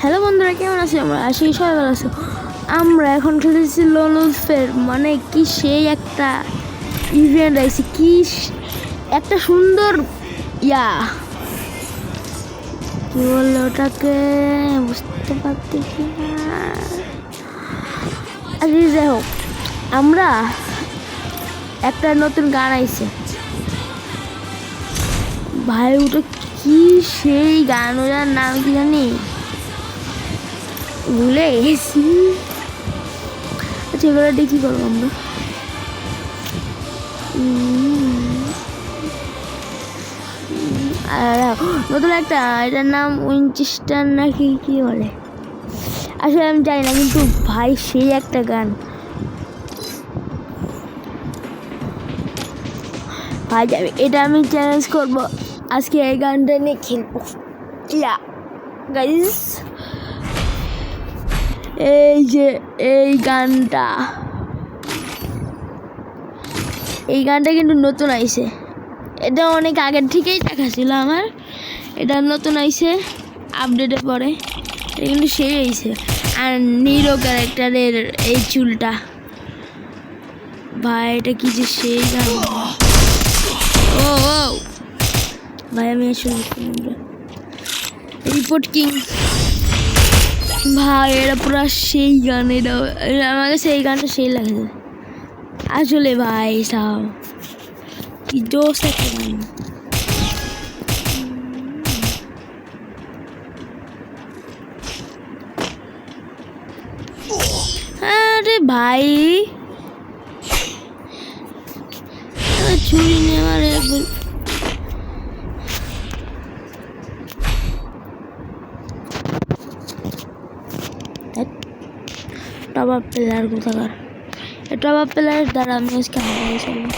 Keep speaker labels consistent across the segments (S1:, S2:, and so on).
S1: Hello বন্ধুরা, কেমন আছো? আমরা আশা করি সবাই ভালো আছো। আমরা এখন খেলেছি লোন উলফের, মানে কি সেই একটা ইভেন্ট আছে, কি একটা সুন্দর কি বললো ওটাকে বুঝতে পারতেছি না। আচ্ছা যাই হোক, আমরা একটা নতুন গান আইছে ভাই, ওটা কি সেই গান, ওটার নাম কি জানি, ভুলে গেছি। আচ্ছা এবার কি করবো আমরা? নতুন একটা, এটার নাম উইনচেস্টার নাকি কি বলে, আসলে আমি জানি না, কিন্তু ভাই সেই একটা গান ভাই। এটা আমি চ্যালেঞ্জ করবো, আজকে এই গানটা নিয়ে খেলবো। গাইস, এই যে এই গানটা কিন্তু নতুন আইছে। এটা অনেক আগের থেকেই দেখা ছিল আমার, এটা নতুন আইছে আপডেটে পরে। এটা কিন্তু সেই আইছে, আর নিরো ক্যারেক্টারের এই চুলটা ভাই, এটা কি যে সেই গান। ও ভাই আমি আসলে রিপোর্ট কিং ভাই, এটা পুরো সেই গান। এটা আমার কাছে এই গানটা সেই লাগে আসলে ভাই সাহেব, কি জোশ একটা গান। আরে ভাই ছুরি নিয়ে আমার টপ আপ প্লেয়ার কোথাকার, টপ আপ প্লেয়ার দ্বারা আমি আজকে হারিয়ে চলবো।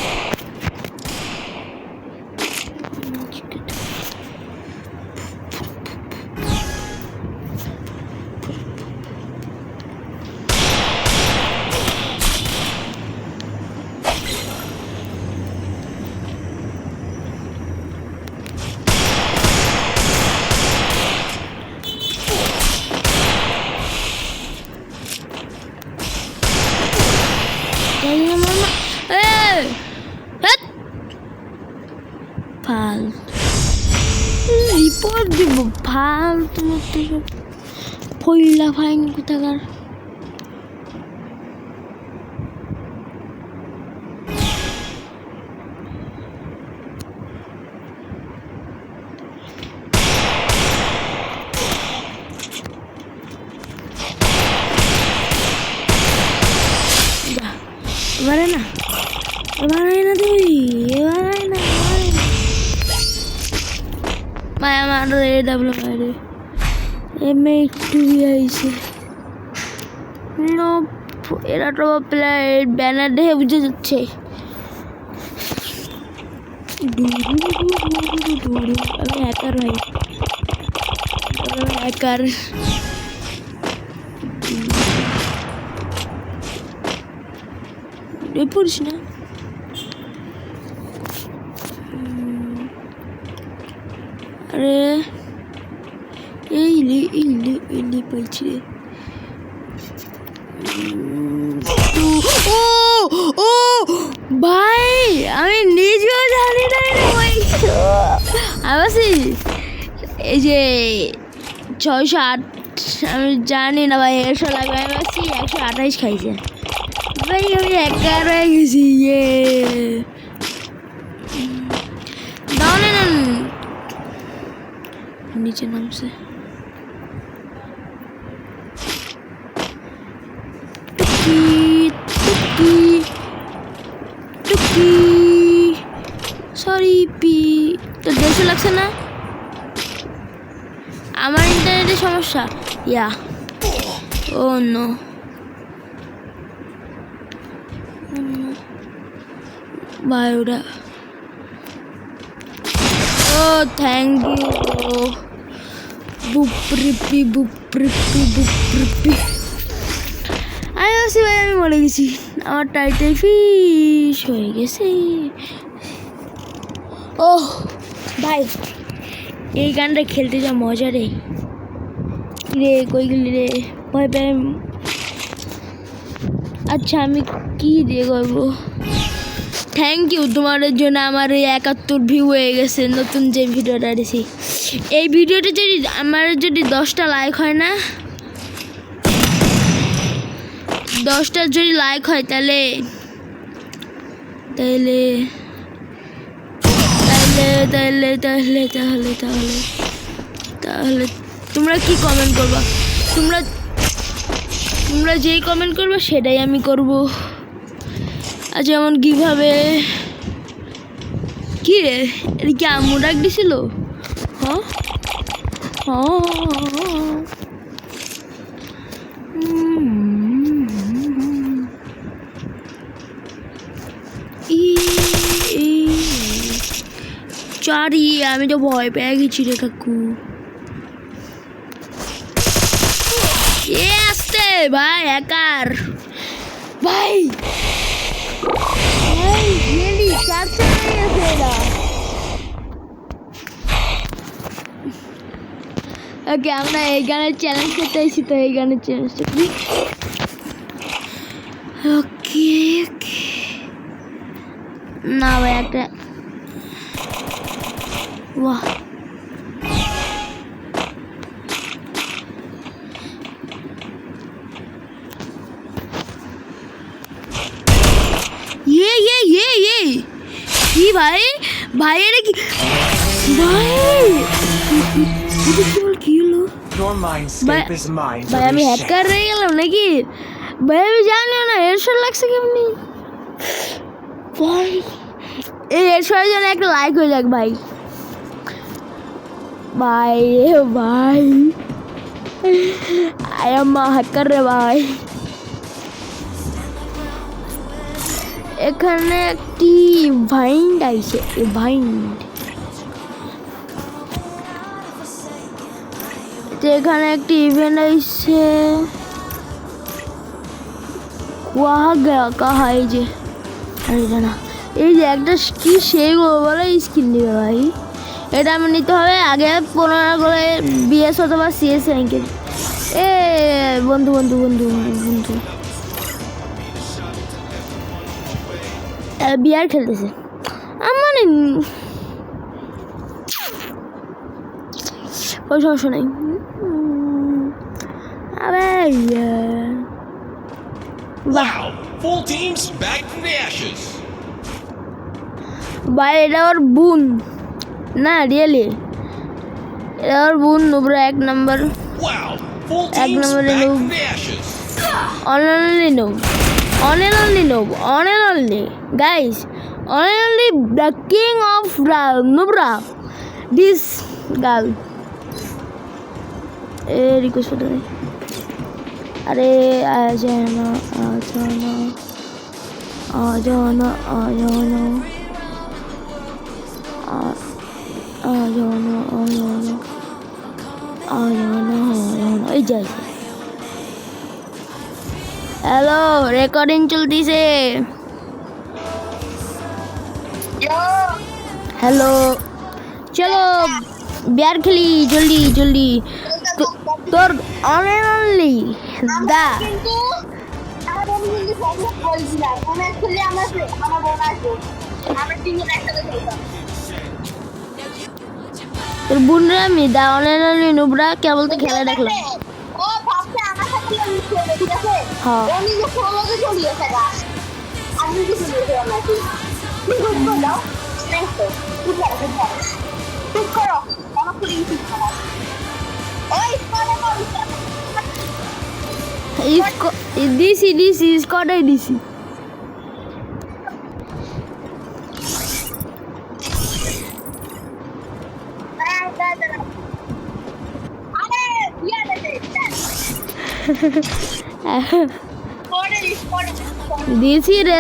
S1: রিপোর্ট দিব ফালতু ফইলা ফাইন কোথাকার। এবারে না তুই, এবারে না ভাই, আমার AW মারে এমএ একটু আইছে। এরা তো প্লেয়ার ব্যানার দেখে বুঝে যাচ্ছে। আমি হ্যাকার ভাই, হ্যাকার। পড়িস না, আরে এই পাইছি রে। ও ভাই, আমি নিজেও জানি না আমি এই যে 608, আমি জানি না ভাই, 100 লাগবে। আমি আছি 128 খাইছে ভাই, আমি একার হয়ে গেছি। না নিচে নামছে। টুকি সরি পি, তো 150 লাগছে না? আমার ইন্টারনেটের সমস্যা। ও নো, ভাই ওটা, ও থ্যাংক ইউ। বুপরিপি আমি ভাবছি ভাই আমি মরে গেছি, আমার টাইটেল ফিশ হয়ে গেছে। ওহ ভাই, এই গানটা খেলতে যা মজা রে। রে কই গেলি রে ভয় পেয়ে আচ্ছা আমি কি দিয়ে করবো থ্যাংক ইউ তোমাদের জন্য আমার এই 71 ভিউ হয়ে গেছে নতুন যে ভিডিওটা দিয়েছি এই ভিডিওটা যদি আমার যদি 10টা লাইক হয় না 10টা যদি লাইক হয় তাহলে তাহলে তাহলে তাহলে তাহলে তাহলে তাহলে তোমরা কি কমেন্ট করবা তোমরা যেই কমেন্ট করবে সেটাই আমি করব আজ যেমন কিভাবে কি রে এটা কি আম্মু ডাক দিছিল হ্যাঁ চারি আমি তো ভয় পেয়ে গেছি রে কাকু এ আসতে ভাই একার ভাই রিয়েলি চারটা হয়ে গেছে এটা ওকে আমরা এই গানের চ্যালেঞ্জ করতে এসেছি তো এই গানের চ্যালেঞ্জটা করি ওকে ওকে না ভাই একটা বাহ ये কি ভাই ভাই এটা কি ভাই কি হলো ভাই আমি হ্যাকার হয়ে গেলাম নাকি ভাই আমি জানি না হেডশট লাগছে কেমনি ভাই এই হেডশটের জন্য একটা লাইক হয়ে যাক ভাই ভাই ভাই আই এম আ হ্যাকার রে ভাই এখানে একটি ভাইন্ড আইছে এখানে একটি ইভেন্ট আইছে ওয়াহ গয়া কাহা এই যে আরে জানা এই যে একটা কি সেই বলে স্কিন দিবে ভাই এটা আমি নিতে হবে আগে 15 করে বিএস অথবা সিএস র্যাঙ্কের এ বন্ধু বিয়ার খেলতেছে মানে ওই সমস্যা নেই আরে বাহ ভাই এটা ওর বোন না রিয়েলি এটা ওর বোন নুবরা এক নম্বরে noob only guys only the king of Nubra this girl request for the अरे आ जाना এই যাই হ্যালো রেকর্ডিং চলতেছে হ্যালো চলো বিয়ার খেলি জলদি তোর অনলি দা তোর বোনরা আমি দা অনলি নুবরা কেবল তো খেলা দেখলাম হ্যাঁ DC স্কোয়াডে DC DC রে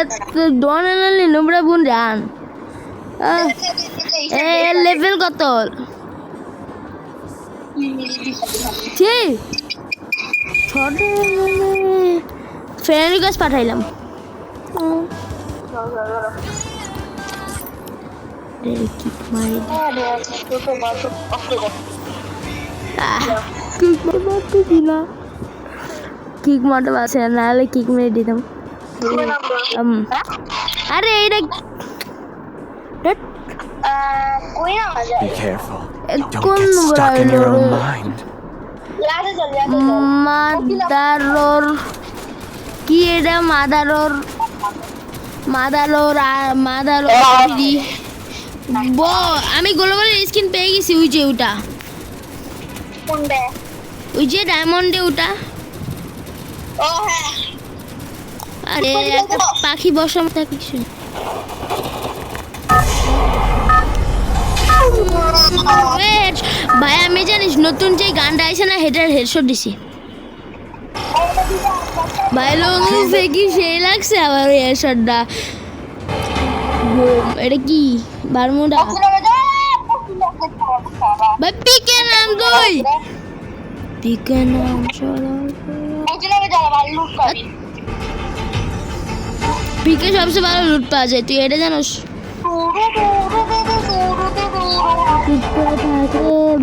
S1: ডোনালি নোবরা বুন জান এ লেভেল কত ছি ছোট ফ্রেন্ড রিকোয়েস্ট পাঠাইলাম কিক মারি কিক মারতে পারছে না, নাহলে কিক মেরে দিতাম। আরে এইটা
S2: Be careful. Don't
S1: কোন
S2: get stuck in your own
S1: বড়
S2: mind.
S1: মাদারোর কি এটা মাদারোর আমি গ্লোবাল স্কিন পেয়ে গেছি। ওই যে ওটা, ওই যে ডায়মন্ডে ওটা। আরে একটা পাখি বসাম তা কিছু। ভাই আমি জানিস নতুন যে গানটা আইছে না, হেটার হেডশট দিছি ভাই। লোক কি সেই লাগছে আবার হেডশটটা। এটা কি বারমুডা ভাই? পিকে নাম তুই, পিকে নাম পিকে সবচেয়ে ভালো লুট পাওয়া যায়, তুই এটা জানোস?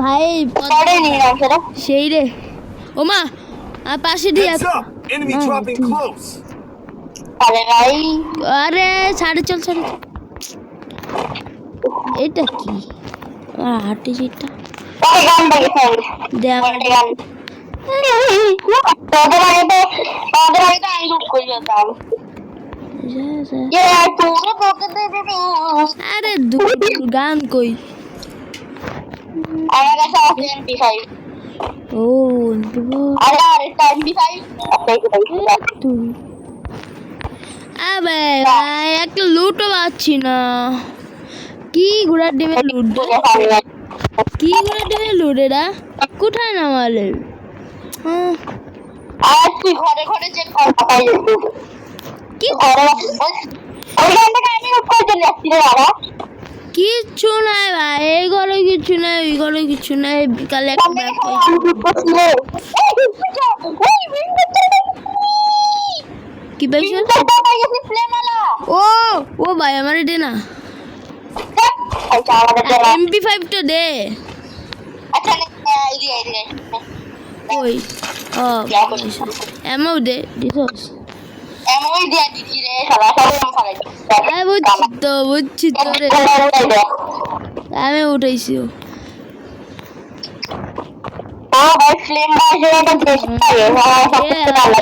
S1: ভাই সেই রে ওমা আর পাশে দিয়ে
S2: Heads up! Enemy dropping close.
S1: আরে ছাড়ে চল ছাড়ে। এটা কি হাঁটি সেটা দেখ আরে গান কই? ও আবে ভাই একটা লুটও পাচ্ছি না। কি ঘোড়ার ডিমের লুট, কি ঘোড়ার ডিমের লুট এটা কোথায় নামালে?
S3: ঘরে ঘরে চেক কর
S1: কি কিচ্ছু নাই ভাই, এই ঘরে কিছু নাই, ওই ঘরে কিছু নাই। বিকালে একটা ব্যাগ পাইছি। কি পাইছো? ও ও ভাই আমার দে না, MP5 তো দে। ওই ও এমও দে দিছস? বুঝছি তো রে, আমি উঠাইছি।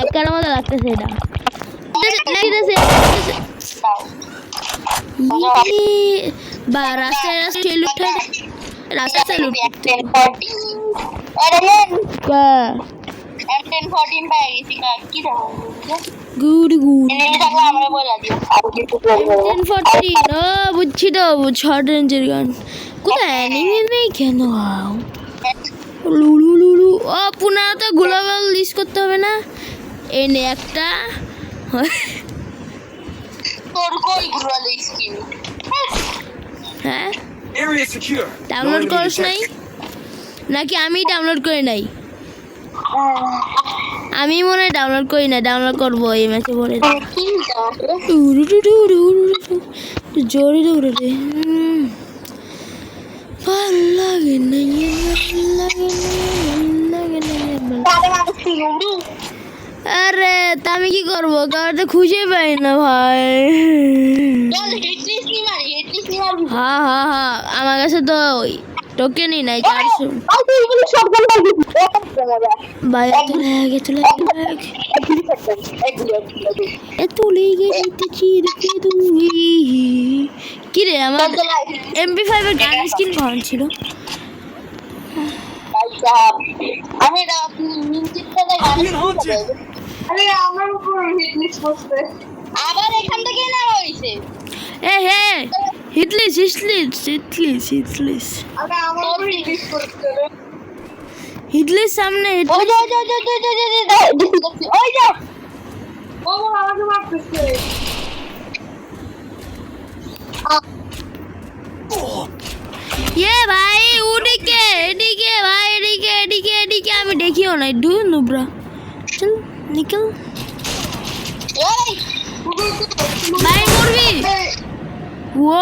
S1: একার মতো লাগতেছে এটা। রাস্তায় রাস্তায় লুট, রাস্তায় লুট বুঝছি তো শর্ট রেঞ্জের গান। কোথায় এনিমি নেই কেন? লুলু লুলু ও পুনः তো গ্লোবাল লিস্ট করতে হবে না? এনে একটা হ্যাঁ ডাউনলোড করিস নাই নাকি? আমি ডাউনলোড করে নাই, আমি মনে হয় ডাউনলোড করি না। ডাউনলোড করবো এই ম্যাচে বলে জোরে দৌড়ে রে। ভালো লাগে না আরে তা আমি কি করবো? কারণ খুঁজে পাই না ভাই। হ্যাঁ হ্যাঁ হ্যাঁ আমার কাছে তো টোকেনই নাই 400। ভাই কি রে আমার MP5 এর গান স্কিন কখন ছিল?
S3: আবার এখান থেকে না হইছে।
S1: এ হে হিটলিস হিটলিস সামনে ভাই ওদিকে এদিকে ভাই এদিকে আমি দেখিও নাই। ডু নুব্রা চল নিকল ভাই মরবি। ও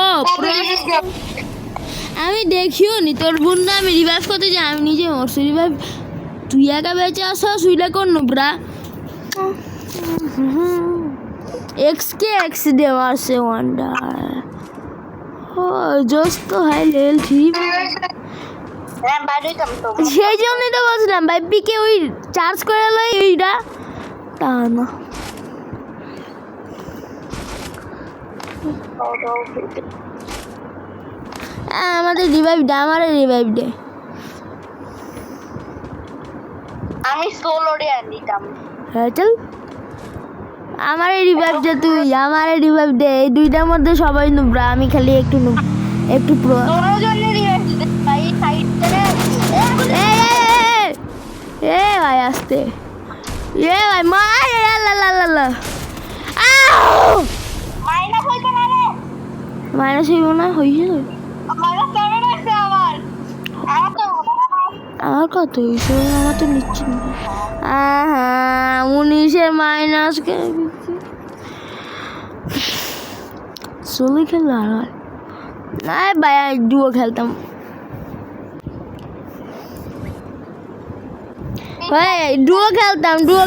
S1: আমি দেখিও নি তোর বন্ধু, আমি রিভাইভ করতে যাই, আমি নিজে মরছি। রিভাইভ তুই একা বেঁচে আসো শুইলে কোন নুবরা एक्स दे मारसे वंडर ও জোস তো হাই লেভেল 3
S3: হ্যাঁ বাইরে কাম তো
S1: সেই জন্যই তো বলছিলাম ভাই পিকে ওই চার্জ করে লই এইটা তা না আমাদের রিভাইভ দে আমারে রিভাইভ দে
S3: আমি সোলো রে আনিতাম
S1: হ্যাঁ চল আমারে রিভাইভ দে তুই আমারে রিভাইভ দে এই দুইটার মধ্যে সবাই নুবরা আমি খালি একটু নুব একটু প্রো
S3: তোরও জন্য রিভাইভ দিতে ভাই সাইড থেকে
S1: এ ভাই আসতে এ ভাই মার লা লা লা লা আউ
S3: মাইনাস হইতো না রে
S1: মাইনাস হইব না হইছে
S3: মাইনাস কেমন আছে আমার আমার তো
S1: আমার কত হইছে আমার তো নিচ্ছি না আহা 19 মাইনাস কে সোলো খেলা না ভাই ডুও খেলতাম ভাই ডুও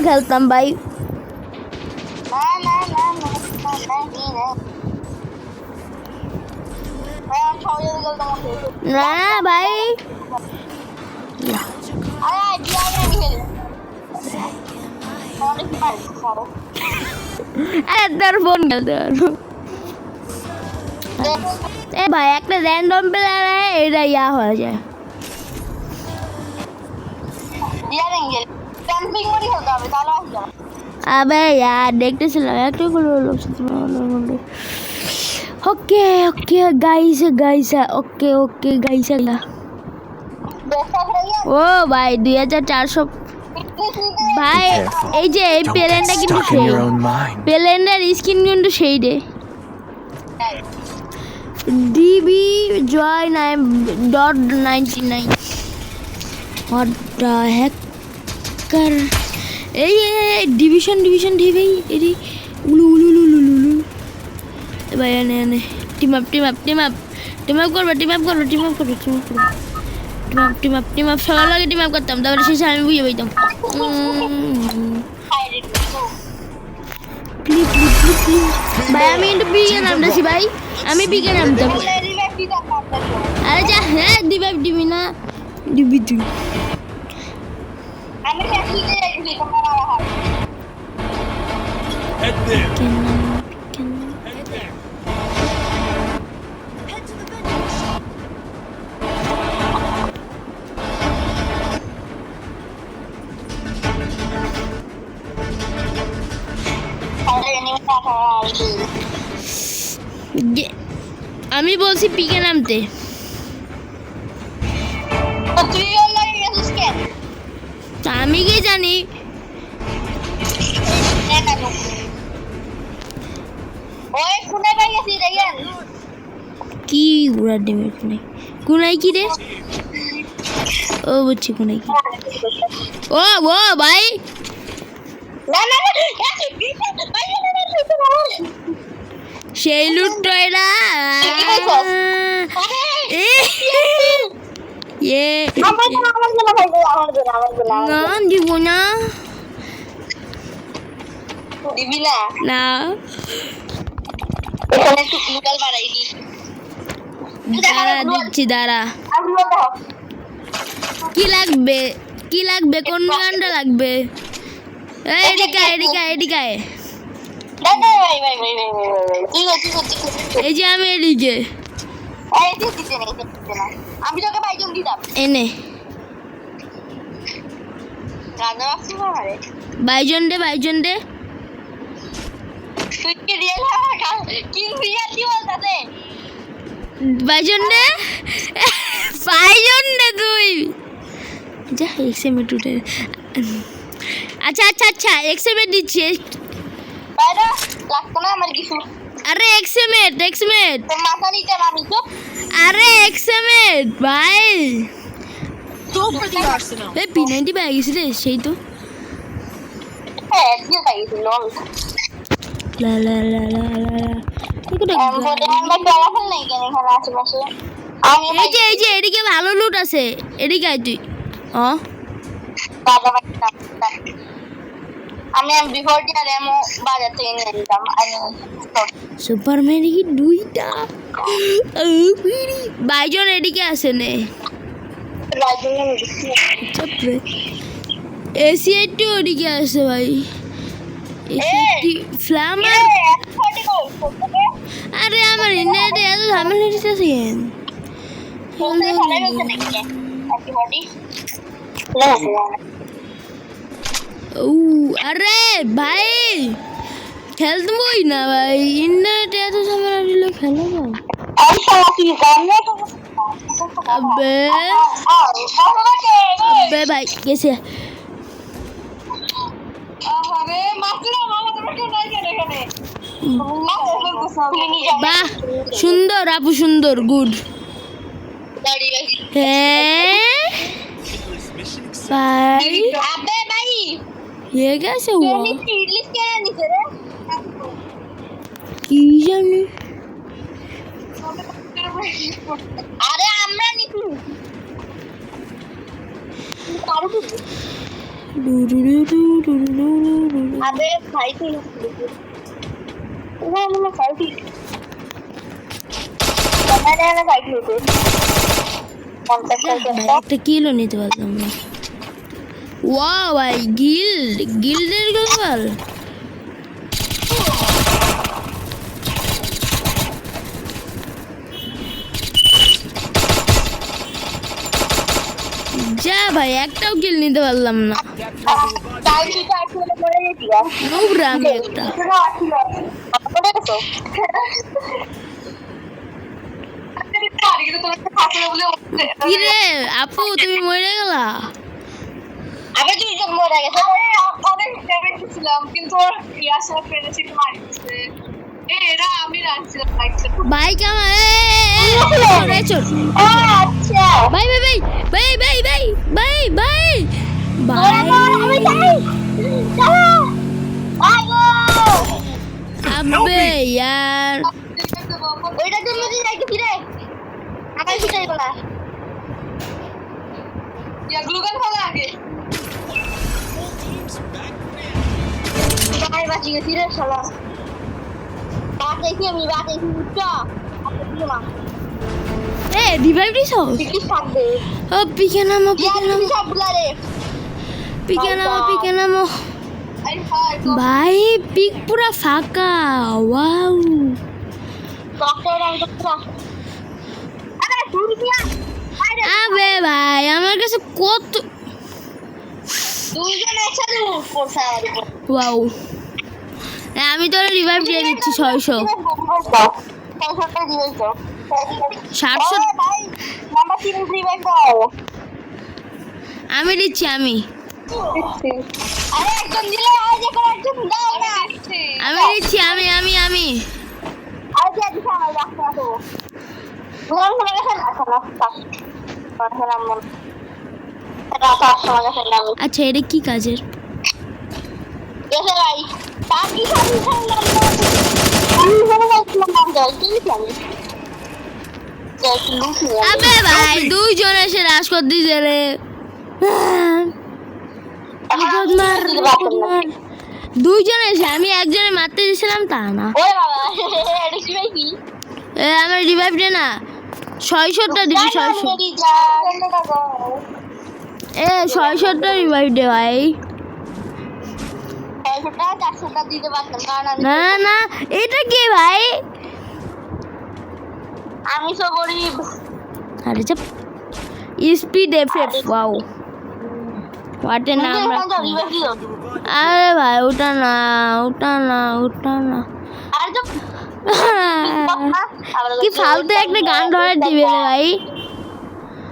S1: খেলতাম ভাই না ভাই তোর ফোন খেলতে পারবো এ ভাই একটা র্যান্ডম প্লেয়ার এটা ইয়া হয়ে যায় আবে यार দেখতেছিলাম একটু করে ওকে গাইস ওকে গাইস ও ভাই 2400 ভাই এই যে এই প্লেনটা কিন্তু
S2: Stuck in
S1: সেই
S2: your own mind.
S1: প্লেনের স্কিন কিন্তু সেই রে DB Joy 9.99 what the heck कर এই ডিভিশন ডিভাই এরি উলু ভাই আনে টিম আপ করবে সবার লাগে টিম আপ করতাম তারপরে শেষে আমি বুঝে পাইতাম প্লিজ ভাই আমি কিন্তু বিগে নামতেছি ভাই আমি বিগে নামতাম আরে যা হ্যাঁ দিবি না দিবি তুই
S2: Head there.
S1: আমি বলছি পিকে নামতে তা আমি কি জানি কি ঘোড়ার ডিমের কোনাই কি রে ও বুঝছি কোনাই কি ও ভাই সেই লুটটো এটা দিব না
S3: দিবি না
S1: না
S3: এখানে একটু সিঙ্গেল বাড়াই দি
S1: দিচ্ছি দাঁড়া কি লাগবে কোন গানটা লাগবে এদিকে এই যে আমি এদিকে
S3: আমি তোকে বাইজন দিতাম
S1: এনে
S3: রাজা আসছে আমারে
S1: বাইজন দে
S3: তুই কি রিয়েল কিং রিয়েল কি বলতাছে
S1: বাইজন দে তুই যা এক্সএমএ টুটে আচ্ছা এক্সএমএ দিচ্ছি
S3: বাইরে লাগতো না আমার কিছু
S1: আরে এক্সএমএ
S3: তোর মাথা নিতে আমি তো
S1: আরে এক্সএমএ ভাই
S3: তো প্রতি আর্সেনাল
S1: এই P90 পেয়ে গেছি রে সেই তো
S3: হ্যাঁ দিয়ে পাইছি লং
S1: লা এই যে এদিকে ভালো লুট আছে এদিকে আয় তুই
S3: বাজার আমি M40 আর এমও বাজার থেকে নিয়ে নিলাম
S1: সুপার ম্যারিকি দুইটা বাইজন এদিকে আসে নে চাপরে এসি একটু ওদিকে আসে ভাই এসি একটু ফ্লামার আরে আমার ইন্টারনেটে এত ঝামেলা হচ্ছে কেন ও আরে ভাই খেলবই না ভাই ইন্টারনেটে এত ঝামেলা দিলে খেলবো আবে আবে ভাই গেছে বাহ সুন্দর আপু সুন্দর গুড হ্যাঁ ভাই ये कैसे हुआ কি জানি
S3: আরে আমরা নিকু আবে খাইতে না না খাইতে তোমার খাইতে
S1: একটা কিলো নিতে পারলাম না ওয়াও ভাই গিল্ডের গোল যা ভাই একটাও কিল নিতে পারলাম না নোংরা আমি একটা কিরে আপু তুমি মরে গেলা
S3: আবে তুই তো মরে গেছে অনেক ড্যামেজ ছিলাম কিন্তু ওর ইয়াসা ফেলেছে একটু মারছে এরা আমি রাখছিলাম
S1: বাইক আমার আচ্ছা ভাই ভাই ভাই ভাই ভাই ভাই ভাই ভাই ভাই আবে यार
S3: ওইটা জন্য দিন যাইতে ফিরে আমার ফিরে বলা ইয়া গ্লুগান খাওয়া আগে ভাই বাঁচি গেছি রে শালা বাদ দেখি উঠা
S1: এ রিভাইভ দিছো
S3: কি থাকবে
S1: ও পিকে নামো
S3: সবগুলা রে
S1: পিকে নামো ভাই পিক পুরা ফাঁকা ওয়াও
S3: ডক্টর আমি তো পুরা আরে দূর দিয়া
S1: আবে ভাই আমার কাছে কত
S3: দুইজন একসাথে পড়ছে আমাদের
S1: ওয়াও আমি তো রিভাইভ দিয়ে দিচ্ছি 600 700
S3: নাম্বার 3 রিভাইভ দাও
S1: আমি দিচ্ছি আমি
S3: আরে একজন দিলে আর যে কোন একজন দাও না
S1: দিচ্ছি আমি
S3: আর যে দিছে আমার রাখতে তো বল না গেছে না পাঠালাম মন রাতা সময় গেছে না
S1: আচ্ছা এটা কি কাজের
S3: গেছে ভাই বাকি সব সংগ্রাম আমি বলে যাচ্ছিলাম নাম দাও কি জানি
S1: আবে ভাই দুইজন এসে রাশ করে দিছে রে দুইজন এসে আমি একজনে মারতে দিয়েছিলাম তা না
S3: ওরে বাবা এটা কি ভাই কি
S1: আমার রিভাইভ দে না 600টা দিবি 600 এ 600টা রিভাইভ দে ভাই
S3: 400টা দিতে পারতাম
S1: না না এটা কি ভাই
S3: আমি তো গরিব
S1: আরে চাপ speed FF wow what a নাম আরে ভাই ওটা না
S3: আর তো
S1: কি ফালতু একটা গান ধরে দিবে রে ভাই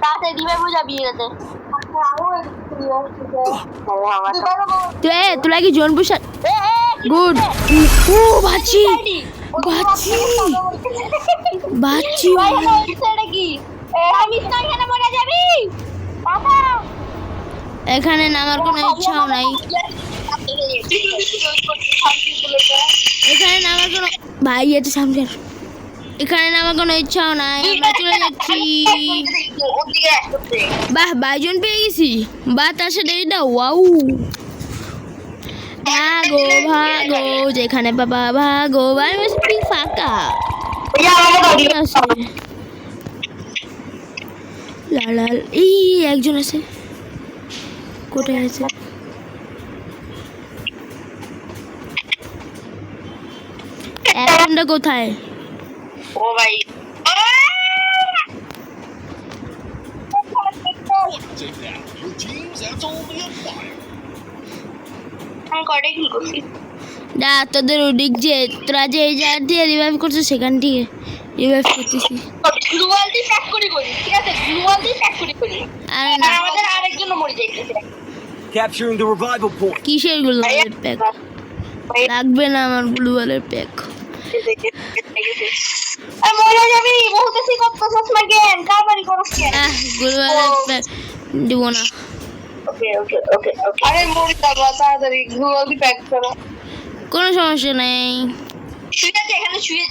S3: তাতে দিবে বুঝা বিয়ে গেছে
S1: তোরা কি জোনপুর গুড ও বাচ্চি
S3: এটা কি আমি এখানে মরে যাবি বাবা
S1: এখানে নামার কোনো ইচ্ছাও নাই এখানে নামার কোনো ভাই এটা সামনে এখানে নামার কোনো ইচ্ছাও নাই, আমরা চলে যাচ্ছি।
S3: ওদিকে আসতে
S1: বাহ, বাইজন পেয়ে গেছি। বাহ, তার সাথে এটা ওয়াও। ভাগো ভাগো যেখানে বাবা ভাগো, ভাই বেশি ফাঁকা আছে। লাল এই একজন আছে, কোথায় আছে? একজনটা কোথায়?
S3: ও ভাই আমি কয়টা কি করছি
S1: না তোদের ওদিক যে তোরা যে এই জায়গা দিয়ে রিভাইভ করছো সেখান থেকে রিভাইভ করতেছি।
S3: গ্লুয়াল দিয়ে প্যাক করি ঠিক আছে, গ্লুয়াল দিয়ে প্যাক করি
S1: আরে
S3: আর
S1: না,
S3: আমাদের আরেকজন মরে যাইতেছে।
S2: Capturing the revival point.
S1: কিসের গ্লুয়ালের প্যাক? লাগবে না আমার গ্লুয়ালের প্যাক।
S3: মরে যাবি বহুতেছি করতেছস না গেম কাবারি করছ কেন?
S1: গ্লুয়ালের প্যাক দিব না।
S3: ওকে ওকে ওকে ওকে আরে মরে যাবা তাড়াতাড়ি গ্লুয়াল দিয়ে প্যাক করো।
S1: কোনো সমস্যা নেই,
S3: ঠিক আছে এখানে শুয়ে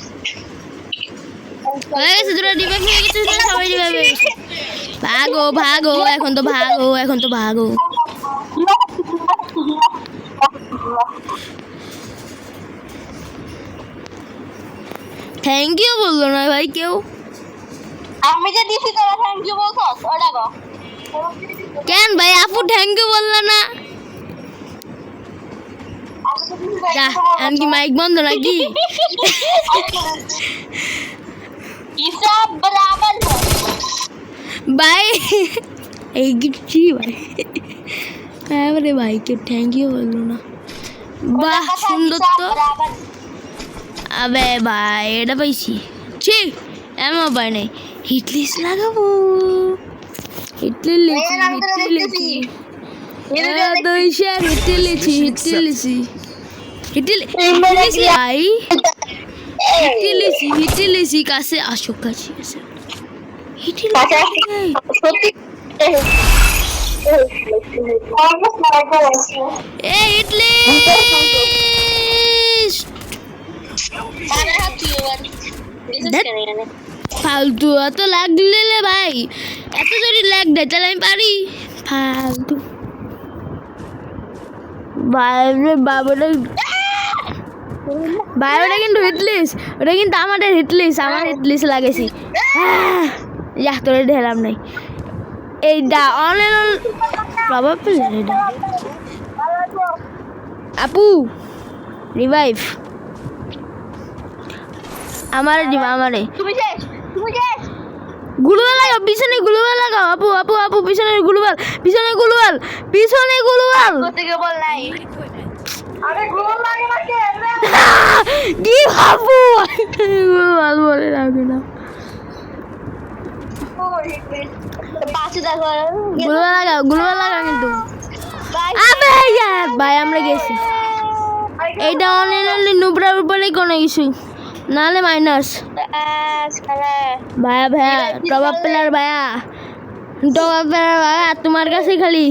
S1: হয়ে গেছে। তোরা রিভাইভ হয়ে গেছে, তোরা সবাই রিভাইভ হয়ে গেছে। ভাগো ভাগো, এখন তো ভাগো, এখন তো ভাগো। থ্যাংক ইউ বললো না ভাই কেউ।
S3: আমি যে দিছি তোরা থ্যাংক ইউ বলছস ওটা গো
S1: কেন ভাই আপু থ্যাংক ইউ বললো না? যা, এখন কি মাইক বন্ধ নাকি?
S3: হিসাব বরাবর
S1: ভাই এই কি ভাই, হ্যাঁ রে ভাই কেউ থ্যাংক ইউ বললো না। বাহ সুন্দর তো। আবে ভাই এটা পাইছি, ছি এমন পাই নাই। হিটলিস লাগাবো, হিটলি লিচি, হিটলি লিচি, দইশার হিটলি লিচি, হিটলি লিচি, হিটলি লিচি ভাই, হিটলি লিচি, হিটলি লিচি কাছে আসো, কাছে আসো। হিটলি
S3: সত্যি
S1: এ হিটলি ফালতু এত লাগলে ভাই, এত যদি লাগ দেয় তাহলে আমি পারি। ফালতু বাইরে বাবাটা, বাইরেটা কিন্তু হিটলিস, ওটা কিন্তু আমাদের হিটলিস, আমার হিটলিস লাগেছি। যা তোরে ঢেলাম নাই এইটা অনলাইন প্রভাব পেলে এটা। আপু রিভাইভ আমারে দিবা, আমারে
S3: তুমি শেষ
S1: গুলুবাল লাগাও, পিছনে গুলুবাল লাগাও। আপু আপু আপু পিছনে গুলুবাল, পিছনে গুলুবাল, পিছনে গুলুবাল।
S3: থেকে বল নাই আরে গ্লোবাল লাগে না কে
S1: কি আপু গুলুবাল বলে লাগে না,
S3: পাঁচে দেখো
S1: গুলুবাল লাগাও, গুলুবাল লাগাও কিন্তু। আবে ইয়ার ভাই আমরা গেছি, এইটা অনলাইন নুবরার উপরে কোনো কিছু নাহলে মাইনাস। ভাইয়া ভাইয়া টপ প্লেয়ার, ভাইয়া টপ প্লেয়ার ভাইয়া তোমার কাছে খালি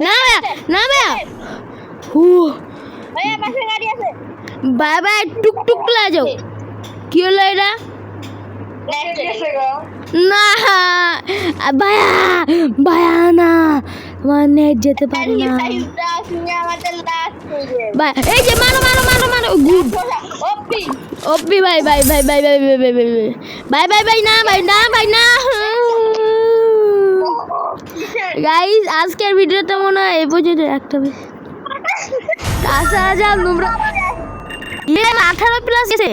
S1: না ভাইয়া, না ভাইয়া হু
S3: ভাইয়া পাশে গাড়ি আছে
S1: ভাই ভাই টুকটুক লা যাও। কি হলো এটা? না ভাইয়া, ভাইয়া না তোমার নেট যেতে পারে না ভাই। এই যে মারো মারো মারো মারো, গুড ওপি ভাই ভাই ভাই ভাই ভাই ভাই ভাই ভাই ভাই ভাই ভাই না ভাই না ভাই না। গাইস আজকের ভিডিওটা মনে হয় এই পর্যন্ত একটা বেশ 10,000 নোংরা ইয়ে 18 প্লাস গেছে।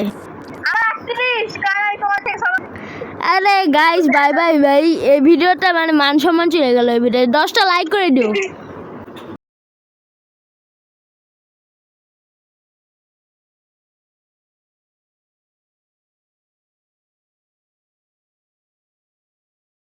S1: আরে গাইস বাই বাই ভাই, এই ভিডিওটা মানে মান সম্মান চলে গেল। এই ভিডিও 10টা লাইক করে দিও।